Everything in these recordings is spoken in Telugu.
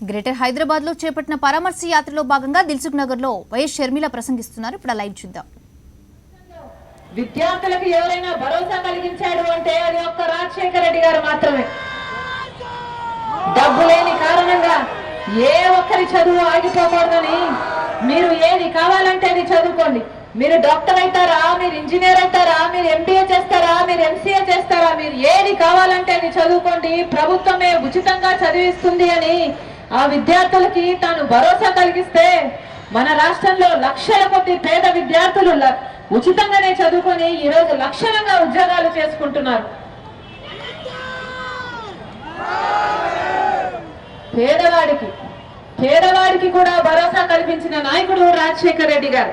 గ్రేటర్ హైదరాబాద్ లో చేపట్టిన పరామర్శ యాత్రలో భాగంగా దిల్సుఖ్ నగర్ లో వైఎస్ షర్మిల ప్రసంగిస్తున్నారు. ఇప్పుడు లైవ్ చూద్దాం. విద్యార్థులకు ఎవరైనా భరోసా కలిగించాడు అంటే అది ఒక్క రాజశేఖర రెడ్డి గారు మాత్రమే. డబ్బు లేని కారణంగా ఏ ఒక్కరి చదువు ఆగిపోకూడదని మీరు ఏది కావాలంటే అది చదువుకోండి. మీరు డాక్టర్ అవుతారా, మీరు ఇంజనీర్ అవుతారా, మీరు ఎంబీఏ చేస్తారా, మీరు ఎంసీఏ చేస్తారా, మీరు ఏది కావాలంటే అది చదువుకోండి, ప్రభుత్వమే ఉచితంగా చదివిస్తుంది అని ఆ విద్యార్థులకి తాను భరోసా కలిగిస్తే మన రాష్ట్రంలో లక్షల కొద్ది పేద విద్యార్థులు ఉచితంగానే చదువుకొని ఈరోజు లక్షలంగా ఉద్యోగాలు చేసుకుంటున్నారు. పేదవాడికి కూడా భరోసా కల్పించిన నాయకుడు రాజశేఖర రెడ్డి గారు.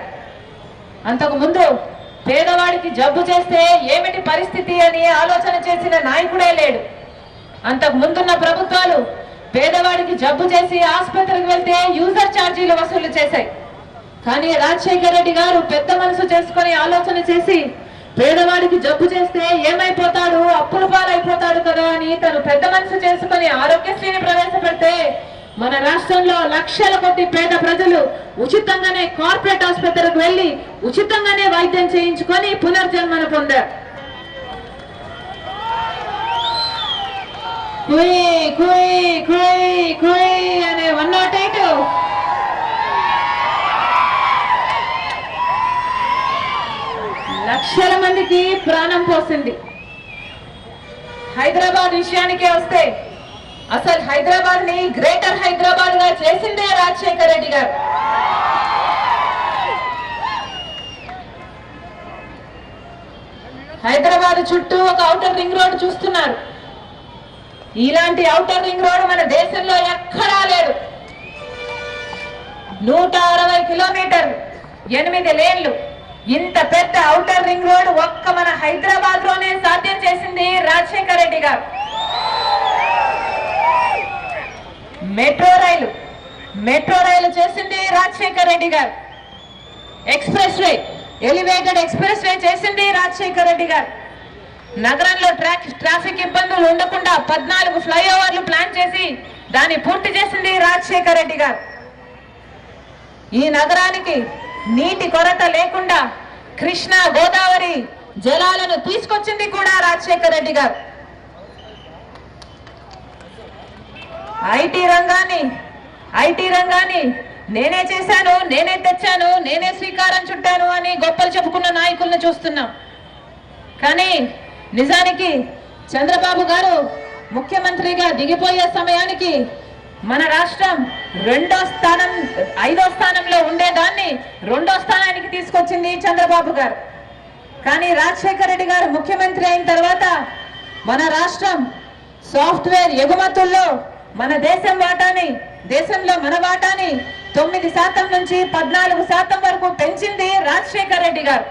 అంతకు ముందు పేదవాడికి జబ్బు చేస్తే ఏమిటి పరిస్థితి అని ఆలోచన చేసిన నాయకుడే లేడు. అంతకు ముందున్న ప్రభుత్వాలు పేదవాడికి జబ్బు చేసి ఆసుపత్రికి వెళ్తే యూజర్ ఛార్జీలు వసూలు చేశాయి. కానీ రాజశేఖర రెడ్డి గారు పెద్ద మనసు చేసుకుని ఆలోచన చేసి పేదవాడికి జబ్బు చేస్తే ఏమైపోతాడు, అప్పుల పాలైపోతాడు కదా అని తను పెద్ద మనసు చేసుకుని ఆరోగ్యశ్రీని ప్రవేశపెడితే మన రాష్ట్రంలో లక్షల కొద్ది పేద ప్రజలు ఉచితంగానే కార్పొరేట్ ఆసుపత్రికి వెళ్లి ఉచితంగానే వైద్యం చేయించుకొని పునర్జన్మను పొందారు. అనే 108 లక్షల మందికి ప్రాణం పోసింది. హైదరాబాద్ విషయానికే వస్తే అసలు హైదరాబాద్ ని గ్రేటర్ హైదరాబాద్ గా చేసిందే రాజశేఖర రెడ్డి గారు. హైదరాబాద్ చుట్టూ ఒక ఔటర్ రింగ్ రోడ్ చూస్తున్నారు. ఇలాంటి ఔటర్ రింగ్ రోడ్ మన దేశంలో ఎక్కడా లేదు. 160 కిలోమీటర్లు, 8 లేన్లు, ఇంత పెద్ద ఔటర్ రింగ్ రోడ్ ఒక్క మన హైదరాబాద్ లోనే సాధ్యం చేసింది రాజశేఖర రెడ్డి గారు. మెట్రో రైలు చేసింది రాజశేఖర రెడ్డి గారు. Express way, elevated express way చేసింది రాజశేఖర రెడ్డి గారు. నగరంలో ట్రాఫిక్ ఇబ్బందులు ఉండకుండా 14 ఫ్లైఓవర్లు ప్లాన్ చేసి దాన్ని పూర్తి చేసింది రాజశేఖర రెడ్డి గారు. ఈ నగరానికి నీటి కొరత లేకుండా కృష్ణా గోదావరి జలాలను తీసుకొచ్చింది కూడా రాజశేఖర రెడ్డి గారు. ఐటీ రంగాన్ని నేనే చేశాను, నేనే తెచ్చాను, నేనే శ్రీకారం చుట్టాను అని గొప్పలు చెప్పుకున్న నాయకులను చూస్తున్నాం. కానీ నిజానికి చంద్రబాబు గారు ముఖ్యమంత్రిగా దిగిపోయే సమయానికి మన రాష్ట్రం 5వ స్థానంలో ఉండేదాన్ని 2వ స్థానానికి తీసుకొచ్చింది చంద్రబాబు గారు. కానీ రాజశేఖర రెడ్డి గారు ముఖ్యమంత్రి అయిన తర్వాత మన రాష్ట్రం సాఫ్ట్వేర్ ఎగుమతుల్లో దేశంలో మన వాటాని 9% నుంచి 14% వరకు పెంచింది రాజశేఖర రెడ్డి గారు.